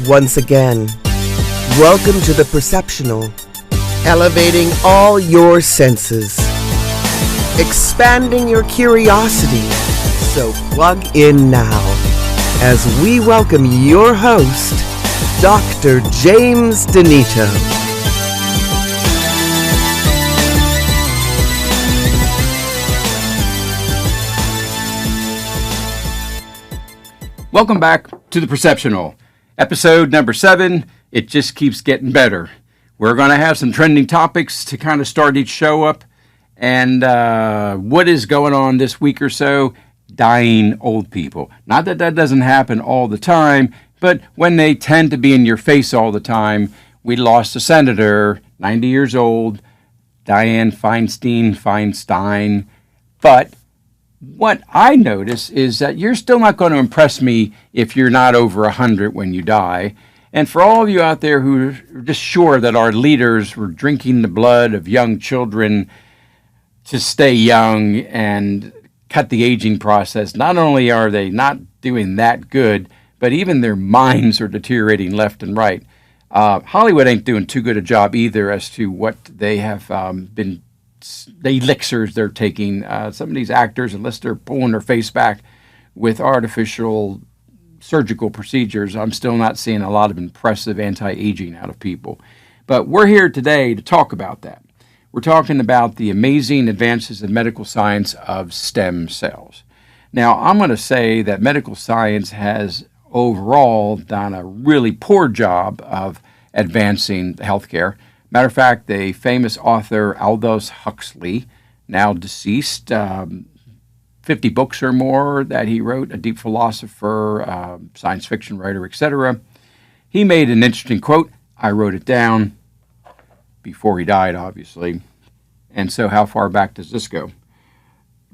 Once again, welcome to the Perceptional, elevating all your senses, expanding your curiosity. So plug in now as we welcome your host, Dr. James Denito. Welcome back to the Perceptional. Episode number 7, it just keeps getting better. We're going to have some trending topics to kind of start each show up. And what is going on this week or so? Dying old people. Not that that doesn't happen all the time, but when they tend to be in your face all the time. We lost a senator, 90 years old, Dianne Feinstein. But what I notice is that you're still not going to impress me if you're not over 100 when you die. And for all of you out there who are just sure that our leaders were drinking the blood of young children to stay young and cut the aging process, not only are they not doing that good, but even their minds are deteriorating left and right. Hollywood ain't doing too good a job either as to what they have been the elixirs they're taking. Some of these actors, unless they're pulling their face back with artificial surgical procedures, I'm still not seeing a lot of impressive anti-aging out of people. But we're here today to talk about that. We're talking about the amazing advances in medical science of stem cells. Now, I'm going to say that medical science has overall done a really poor job of advancing healthcare. Matter of fact, the famous author Aldous Huxley, now deceased, 50 books or more that he wrote, a deep philosopher, science fiction writer, etc. He made an interesting quote. I wrote it down before he died, obviously. And so how far back does this go?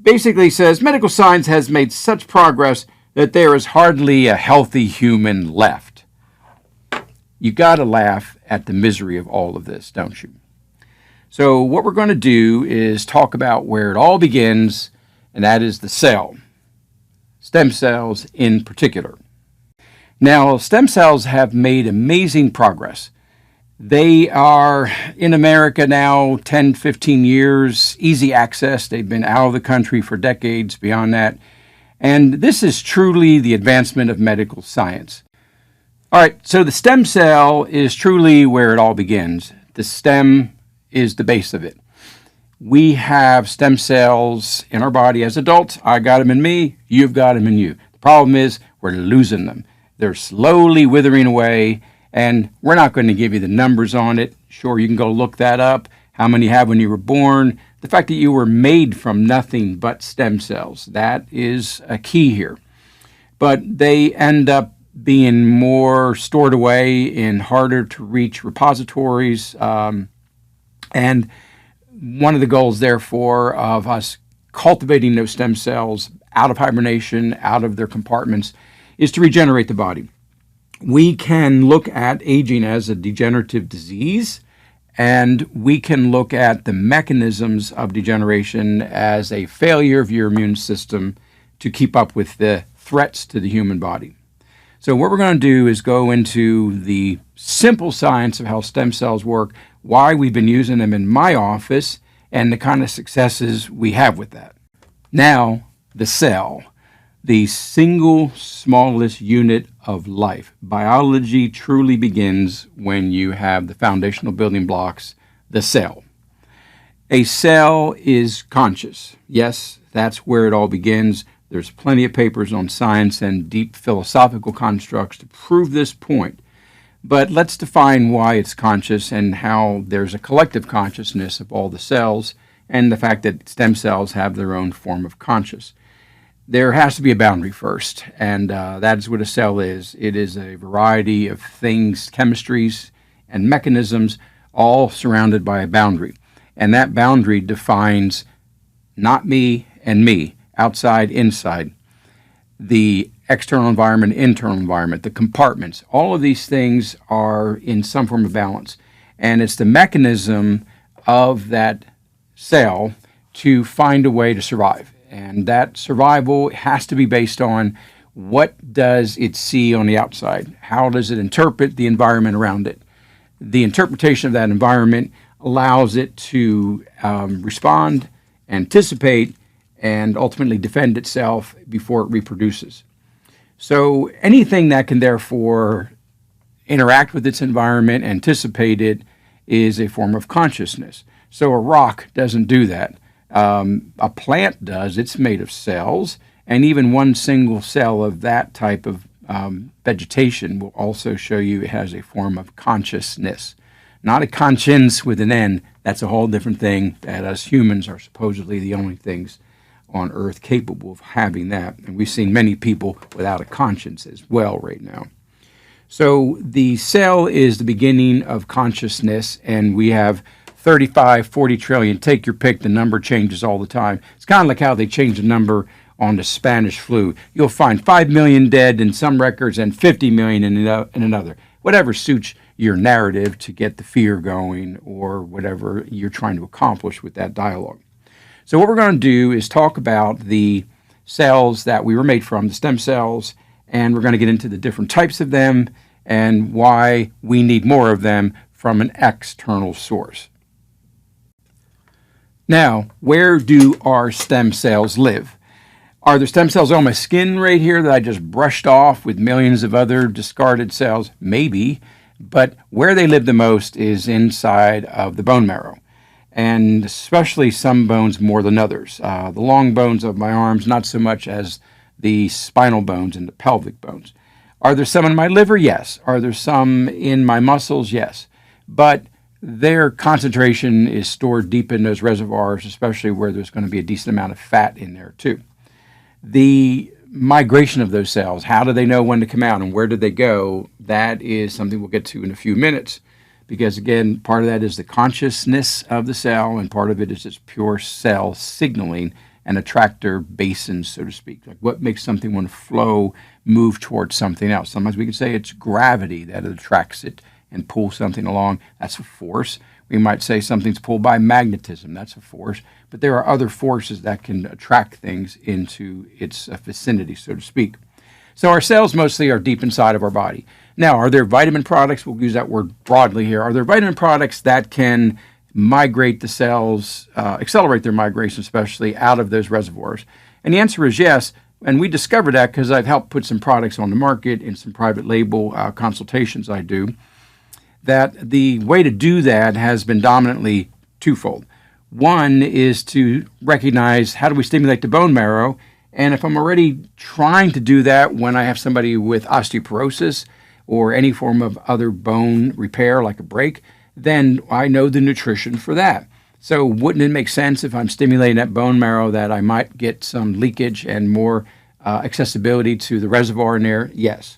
Basically he says, medical science has made such progress that there is hardly a healthy human left. You got to laugh at the misery of all of this, don't you? So what we're going to do is talk about where it all begins, and that is the cell. Stem cells in particular. Now, stem cells have made amazing progress. They are in America now 10, 15 years, easy access. They've been out of the country for decades beyond that. And this is truly the advancement of medical science. All right, so the stem cell is truly where it all begins. The stem is the base of it. We have stem cells in our body as adults. I got them in me, you've got them in you. The problem is we're losing them. They're slowly withering away, and we're not going to give you the numbers on it. Sure, you can go look that up, how many you have when you were born. The fact that you were made from nothing but stem cells, that is a key here. But they end up being more stored away in harder to reach repositories. And one of the goals, therefore, of us cultivating those stem cells out of hibernation, out of their compartments, is to regenerate the body. We can look at aging as a degenerative disease, and we can look at the mechanisms of degeneration as a failure of your immune system to keep up with the threats to the human body. So what we're going to do is go into the simple science of how stem cells work, why we've been using them in my office, and the kind of successes we have with that. Now, the cell, the single smallest unit of life. Biology truly begins when you have the foundational building blocks, the cell. A cell is conscious. Yes, that's where it all begins. There's plenty of papers on science and deep philosophical constructs to prove this point. But let's define why it's conscious and how there's a collective consciousness of all the cells and the fact that stem cells have their own form of conscious. There has to be a boundary first, and that is what a cell is. It is a variety of things, chemistries, and mechanisms, all surrounded by a boundary. And that boundary defines not me and me, outside, inside, the external environment, internal environment, the compartments. All of these things are in some form of balance. And it's the mechanism of that cell to find a way to survive. And that survival has to be based on what does it see on the outside? How does it interpret the environment around it? The interpretation of that environment allows it to respond, anticipate, and ultimately defend itself before it reproduces. So anything that can therefore interact with its environment, anticipate it, is a form of consciousness. So a rock doesn't do that. A plant does. It's made of cells, and even one single cell of that type of vegetation will also show you it has a form of consciousness. Not a conscience with an N. That's a whole different thing, that us humans are supposedly the only things on earth capable of having that. And we've seen many people without a conscience as well right now. So the cell is the beginning of consciousness, and we have 35, 40 trillion. Take your pick. The number changes all the time. It's kind of like how they change the number on the Spanish flu. You'll find 5 million dead in some records and 50 million in another. Whatever suits your narrative to get the fear going or whatever you're trying to accomplish with that dialogue. So what we're going to do is talk about the cells that we were made from, the stem cells, and we're going to get into the different types of them and why we need more of them from an external source. Now, where do our stem cells live? Are there stem cells on my skin right here that I just brushed off with millions of other discarded cells? Maybe, but where they live the most is inside of the bone marrow, and especially some bones more than others. The long bones of my arms, not so much as the spinal bones and the pelvic bones. Are there some in my liver? Yes. Are there some in my muscles? Yes. But their concentration is stored deep in those reservoirs, especially where there's going to be a decent amount of fat in there too. The migration of those cells, how do they know when to come out and where do they go? That is something we'll get to in a few minutes, because again, part of that is the consciousness of the cell, and part of it is just pure cell signaling and attractor basins, so to speak. Like what makes something want to flow, move towards something else. Sometimes we can say it's gravity that attracts it and pulls something along. That's a force. We might say something's pulled by magnetism. That's a force. But there are other forces that can attract things into its vicinity, so to speak. So our cells mostly are deep inside of our body. Now, are there vitamin products? We'll use that word broadly here. Are there vitamin products that can migrate the cells, accelerate their migration, especially out of those reservoirs? And the answer is yes. And we discovered that because I've helped put some products on the market in some private label consultations I do. That the way to do that has been dominantly twofold. One is to recognize how do we stimulate the bone marrow, and if I'm already trying to do that when I have somebody with osteoporosis or any form of other bone repair like a break, then I know the nutrition for that. So wouldn't it make sense if I'm stimulating that bone marrow that I might get some leakage and more accessibility to the reservoir in there? Yes.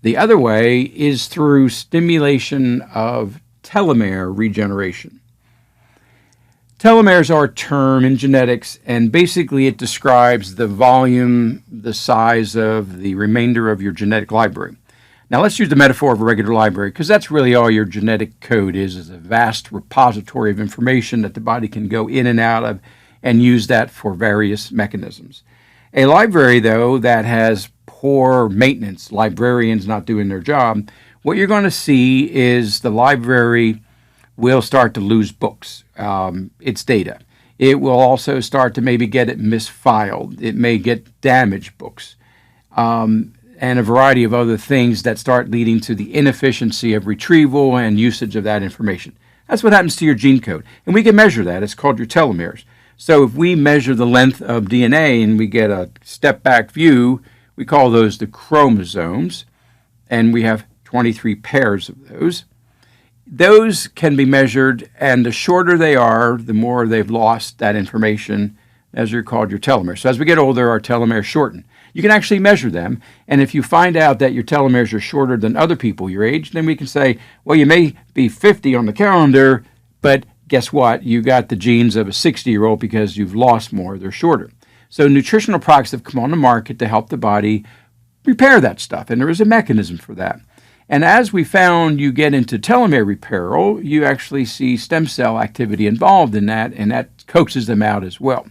The other way is through stimulation of telomere regeneration. Telomeres are a term in genetics, and basically it describes the volume, the size of the remainder of your genetic library. Now let's use the metaphor of a regular library, because that's really all your genetic code is a vast repository of information that the body can go in and out of and use that for various mechanisms. A library, though, that has poor maintenance, librarians not doing their job, what you're going to see is the library will start to lose books, its data. It will also start to maybe get it misfiled. It may get damaged books, and a variety of other things that start leading to the inefficiency of retrieval and usage of that information. That's what happens to your gene code. And we can measure that. It's called your telomeres. So if we measure the length of DNA and we get a step-back view, we call those the chromosomes, and we have 23 pairs of those. Those can be measured, and the shorter they are, the more they've lost that information, as they're called your telomeres. So as we get older, our telomeres shorten. You can actually measure them, and if you find out that your telomeres are shorter than other people your age, then we can say, well, you may be 50 on the calendar, but guess what? You got the genes of a 60-year-old because you've lost more. They're shorter. So nutritional products have come on the market to help the body repair that stuff, and there is a mechanism for that. And as we found, you get into telomere repair, you actually see stem cell activity involved in that, and that coaxes them out as well.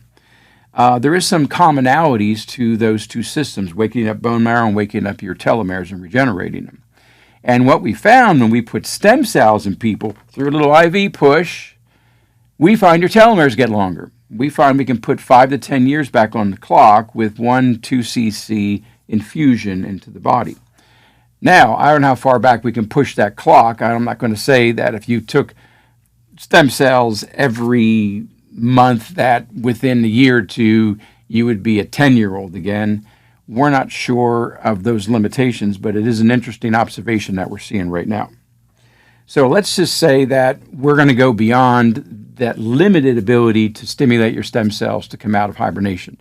there is some commonalities to those two systems, waking up bone marrow and waking up your telomeres and regenerating them. And what we found when we put stem cells in people through a little IV push, we find your telomeres get longer. We find we can put 5 to 10 years back on the clock with 2 cc infusion into the body. Now, I don't know how far back we can push that clock. I'm not going to say that if you took stem cells every month that within a year or two you would be a 10-year-old again. We're not sure of those limitations, but it is an interesting observation that we're seeing right now. So let's just say that we're going to go beyond that limited ability to stimulate your stem cells to come out of hibernation.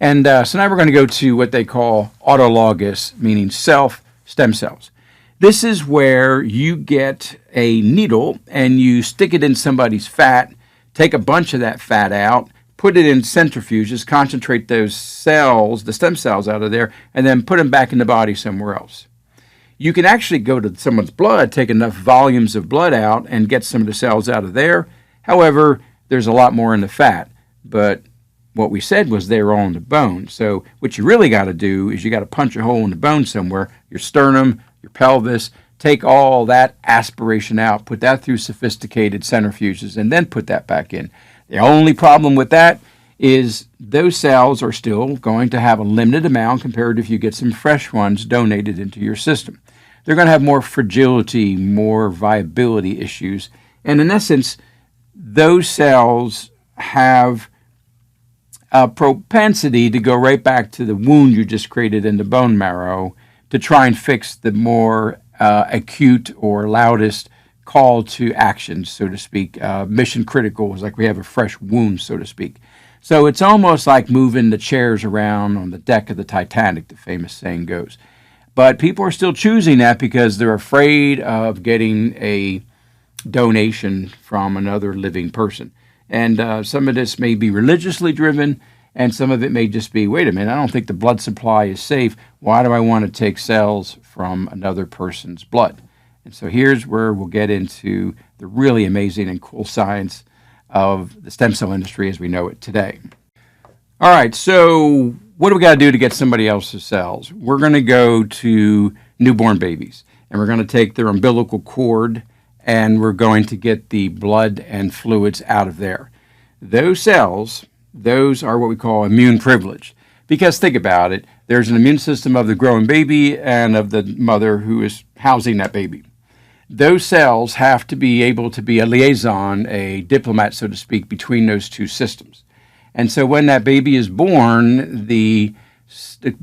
And so now we're going to go to what they call autologous, meaning self stem cells. This is where you get a needle and you stick it in somebody's fat, take a bunch of that fat out, put it in centrifuges, concentrate those cells, the stem cells out of there, and then put them back in the body somewhere else. You can actually go to someone's blood, take enough volumes of blood out, and get some of the cells out of there. However, there's a lot more in the fat. But what we said was they were all in the bone. So what you really got to do is you got to punch a hole in the bone somewhere, your sternum, your pelvis, take all that aspiration out, put that through sophisticated centrifuges, and then put that back in. The only problem with that is those cells are still going to have a limited amount compared to if you get some fresh ones donated into your system. They're going to have more fragility, more viability issues. And in essence, those cells have a propensity to go right back to the wound you just created in the bone marrow to try and fix the more acute or loudest call to action, so to speak. Mission critical is like we have a fresh wound, so to speak. So it's almost like moving the chairs around on the deck of the Titanic, the famous saying goes. But people are still choosing that because they're afraid of getting a donation from another living person. And some of this may be religiously driven, and some of it may just be, wait a minute, I don't think the blood supply is safe. Why do I want to take cells from another person's blood? And so here's where we'll get into the really amazing and cool science of the stem cell industry as we know it today. All right, so what do we got to do to get somebody else's cells? We're going to go to newborn babies, and we're going to take their umbilical cord, and we're going to get the blood and fluids out of there. Those cells, those are what we call immune privileged. Because think about it, there's an immune system of the growing baby and of the mother who is housing that baby. Those cells have to be able to be a liaison, a diplomat, so to speak, between those two systems. And so when that baby is born, the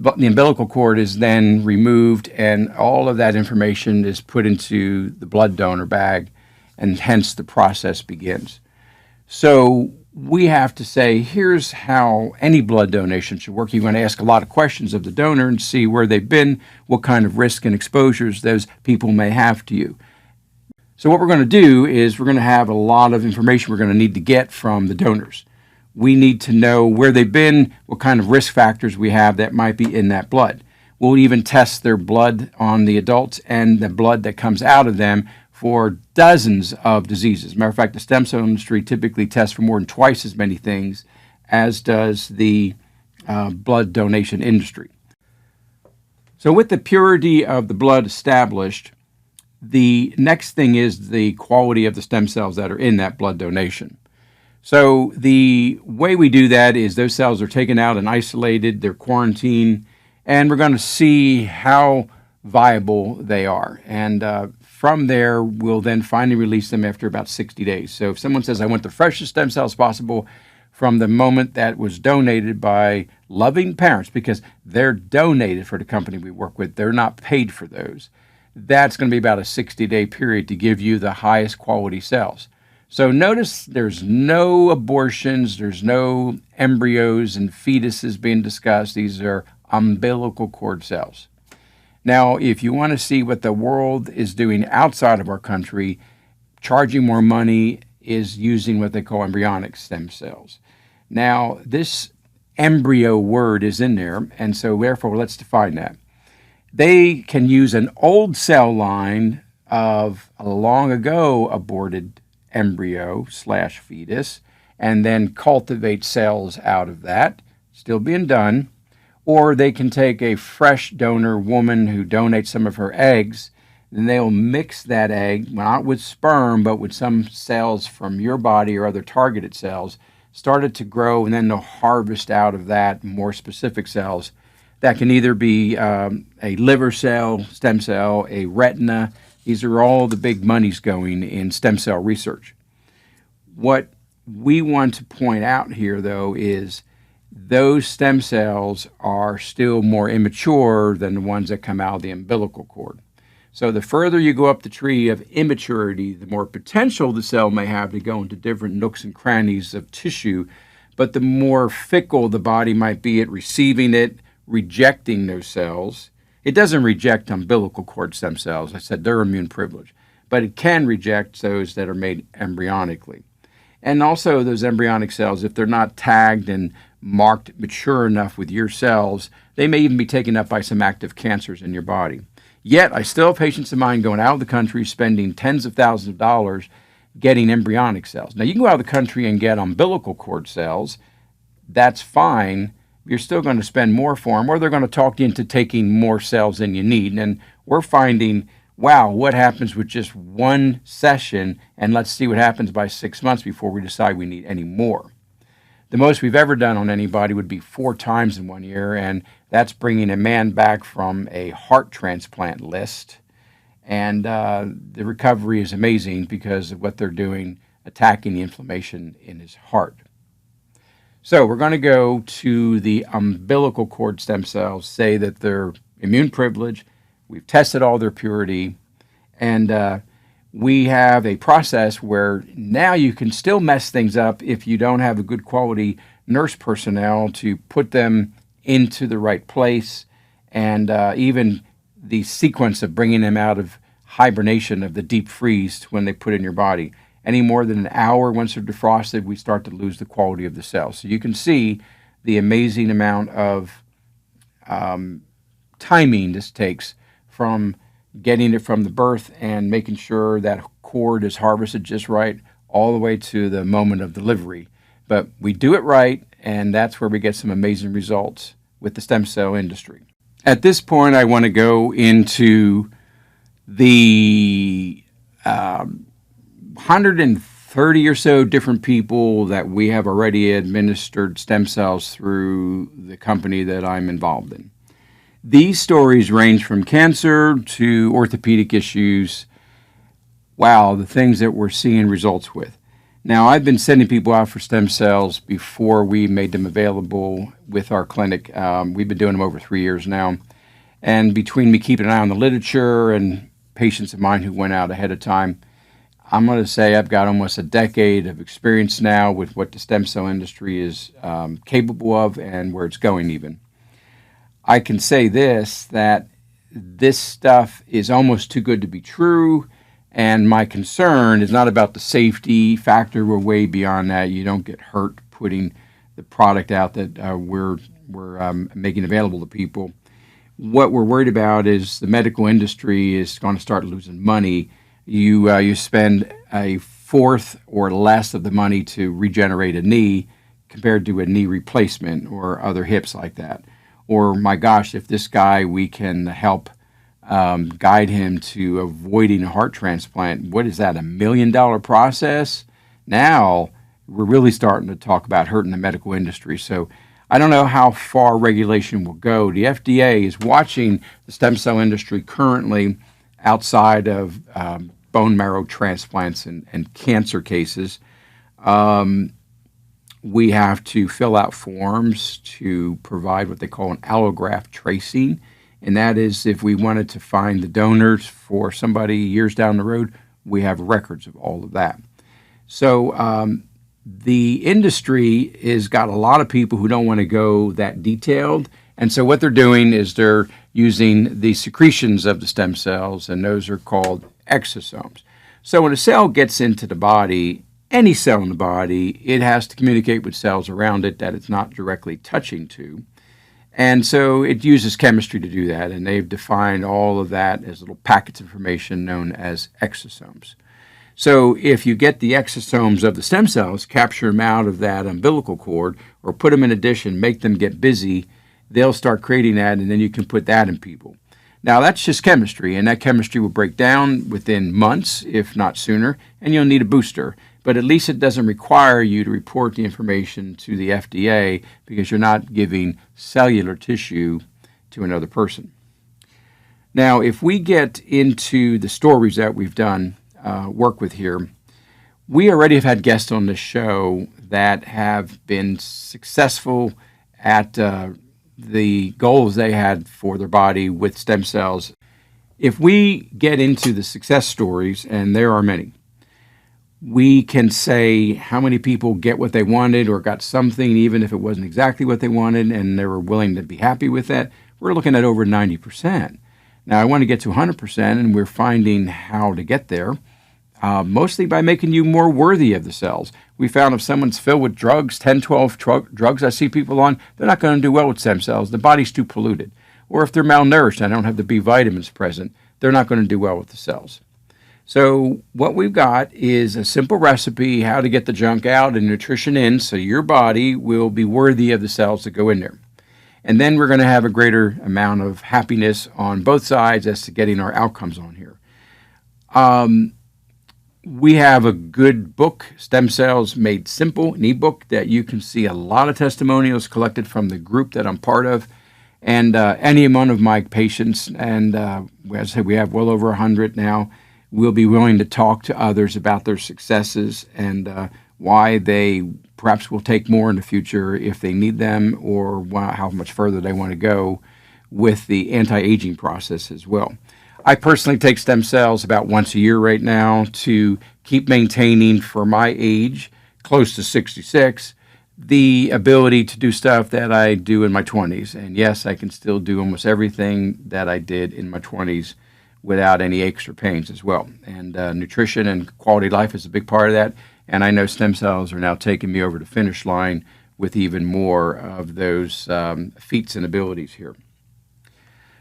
umbilical cord is then removed and all of that information is put into the blood donor bag, and hence the process begins. So we have to say, here's how any blood donation should work. You're going to ask a lot of questions of the donor and see where they've been, what kind of risk and exposures those people may have to you. So what we're going to do is we're going to have a lot of information we're going to need to get from the donors. We need to know where they've been, what kind of risk factors we have that might be in that blood. We'll even test their blood on the adults and the blood that comes out of them for dozens of diseases. As a matter of fact, the stem cell industry typically tests for more than twice as many things as does the blood donation industry. So with the purity of the blood established, the next thing is the quality of the stem cells that are in that blood donation. So the way we do that is those cells are taken out and isolated, they're quarantined, and we're going to see how viable they are. And from there, we'll then finally release them after about 60 days. So if someone says, I want the freshest stem cells possible from the moment that was donated by loving parents, because they're donated for the company we work with, they're not paid for those, that's going to be about a 60-day period to give you the highest quality cells. So notice there's no abortions, there's no embryos and fetuses being discussed. These are umbilical cord cells. Now, if you want to see what the world is doing outside of our country, charging more money is using what they call embryonic stem cells. Now, this embryo word is in there, and so therefore let's define that. They can use an old cell line of a long ago aborted embryo/fetus and then cultivate cells out of that, still being done. Or they can take a fresh donor woman who donates some of her eggs, and they'll mix that egg, not with sperm, but with some cells from your body or other targeted cells, start it to grow, and then they'll harvest out of that more specific cells. That can either be a liver cell, stem cell, a retina. These are all the big monies going in stem cell research. What we want to point out here, though, is those stem cells are still more immature than the ones that come out of the umbilical cord. So the further you go up the tree of immaturity, the more potential the cell may have to go into different nooks and crannies of tissue, but the more fickle the body might be at receiving it, rejecting those cells. It doesn't reject umbilical cord stem cells. I said they're immune privileged, but it can reject those that are made embryonically. And also those embryonic cells, if they're not tagged and marked mature enough with your cells, they may even be taken up by some active cancers in your body. Yet, I still have patients of mine going out of the country spending tens of thousands of dollars getting embryonic cells. Now, you can go out of the country and get umbilical cord cells. That's fine. You're still going to spend more for them, or they're going to talk you into taking more cells than you need. And we're finding, wow, what happens with just one session, and let's see what happens by 6 months before we decide we need any more. The most we've ever done on anybody would be 4 times in 1 year, and that's bringing a man back from a heart transplant list. And the recovery is amazing because of what they're doing, attacking the inflammation in his heart. So we're going to go to the umbilical cord stem cells, say that they're immune privileged, we've tested all their purity, and we have a process where now you can still mess things up if you don't have a good quality nurse personnel to put them into the right place, and even the sequence of bringing them out of hibernation of the deep freeze when they put in your body. Any more than an hour once they're defrosted, we start to lose the quality of the cells. So you can see the amazing amount of timing this takes from getting it from the birth and making sure that cord is harvested just right all the way to the moment of delivery. But we do it right, and that's where we get some amazing results with the stem cell industry. At this point, I want to go into the 130 or so different people that we have already administered stem cells through the company that I'm involved in. These stories range from cancer to orthopedic issues. Wow, the things that we're seeing results with. Now, I've been sending people out for stem cells before we made them available with our clinic. We've been doing them over 3 years now. And between me keeping an eye on the literature and patients of mine who went out ahead of time, I'm going to say I've got almost a decade of experience now with what the stem cell industry is capable of and where it's going even. I can say this, that this stuff is almost too good to be true, and my concern is not about the safety factor. We're way beyond that. You don't get hurt putting the product out that we're making available to people. What we're worried about is the medical industry is going to start losing money. You spend a fourth or less of the money to regenerate a knee compared to a knee replacement or other hips like that. Or, my gosh, if this guy, we can help guide him to avoiding a heart transplant, what is that, $1 million process? Now, we're really starting to talk about hurting the medical industry. So I don't know how far regulation will go. The FDA is watching the stem cell industry currently outside of bone marrow transplants and cancer cases. We have to fill out forms to provide what they call an allograft tracing, and that is if we wanted to find the donors for somebody years down the road, we have records of all of that. So the industry has got a lot of people who don't want to go that detailed, and so what they're doing is they're using the secretions of the stem cells, and those are called exosomes. So when a cell gets into the body, any cell in the body, it has to communicate with cells around it that it's not directly touching to. And so it uses chemistry to do that, and they've defined all of that as little packets of information known as exosomes. So if you get the exosomes of the stem cells, capture them out of that umbilical cord, or put them in addition, make them get busy, they'll start creating that, and then you can put that in people. Now, that's just chemistry, and that chemistry will break down within months, if not sooner, and you'll need a booster. But at least it doesn't require you to report the information to the FDA because you're not giving cellular tissue to another person. Now, if we get into the stories that we've done work with here, we already have had guests on this show that have been successful at the goals they had for their body with stem cells. If we get into the success stories, and there are many, we can say how many people get what they wanted or got something, even if it wasn't exactly what they wanted, and they were willing to be happy with that. We're looking at over 90%. Now, I want to get to 100%, and we're finding how to get there, mostly by making you more worthy of the cells. We found if someone's filled with drugs, 10, 12 drugs I see people on, they're not going to do well with stem cells. The body's too polluted. Or if they're malnourished and don't have the B vitamins present, they're not going to do well with the cells. So what we've got is a simple recipe how to get the junk out and nutrition in so your body will be worthy of the cells that go in there. And then we're going to have a greater amount of happiness on both sides as to getting our outcomes on here. We have a good book, Stem Cells Made Simple, an ebook that you can see a lot of testimonials collected from the group that I'm part of. And any amount of my patients, and as I said, we have well over 100 now, will be willing to talk to others about their successes and why they perhaps will take more in the future if they need them, or how much further they want to go with the anti-aging process as well. I personally take stem cells about once a year right now to keep maintaining, for my age, close to 66, the ability to do stuff that I do in my 20s. And yes, I can still do almost everything that I did in my 20s without any aches or pains as well. And nutrition and quality of life is a big part of that. And I know stem cells are now taking me over the finish line with even more of those feats and abilities here.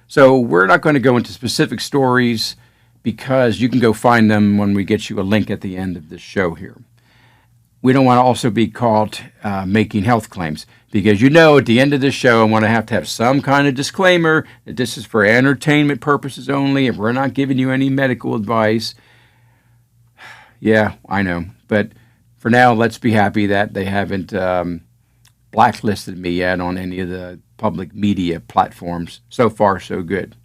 So we're not going to go into specific stories because you can go find them when we get you a link at the end of this show here. We don't want to also be caught making health claims because at the end of this show I want to have some kind of disclaimer that this is for entertainment purposes only and we're not giving you any medical advice. Yeah, I know. But for now, let's be happy that they haven't blacklisted me yet on any of the public media platforms. So far, so good.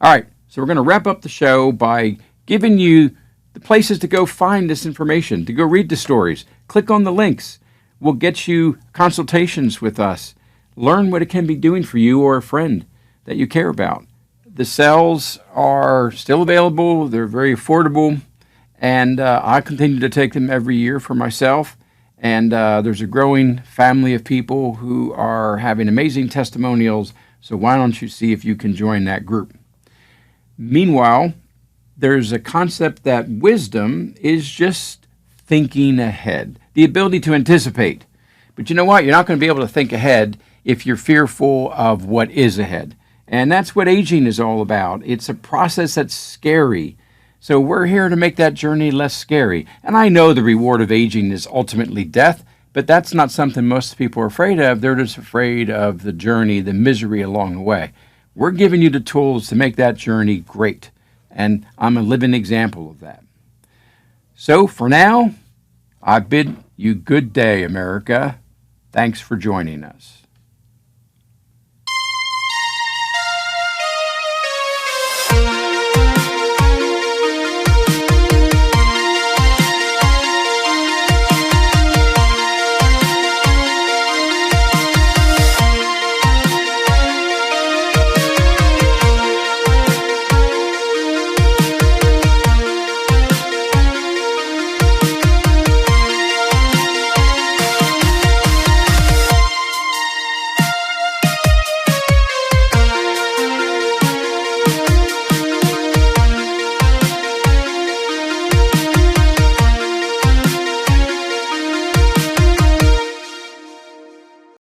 All right, so we're going to wrap up the show by giving you the places to go find this information, to go read the stories. Click on the links. We'll get you consultations with us. Learn what it can be doing for you or a friend that you care about. The cells are still available. They're very affordable. And I continue to take them every year for myself. And there's a growing family of people who are having amazing testimonials. So why don't you see if you can join that group? Meanwhile, there's a concept that wisdom is just thinking ahead, the ability to anticipate. But you know what? You're not going to be able to think ahead if you're fearful of what is ahead. And that's what aging is all about. It's a process that's scary. So we're here to make that journey less scary. And I know the reward of aging is ultimately death, but that's not something most people are afraid of. They're just afraid of the journey, the misery along the way. We're giving you the tools to make that journey great. And I'm a living example of that. So for now, I bid you good day, America. Thanks for joining us.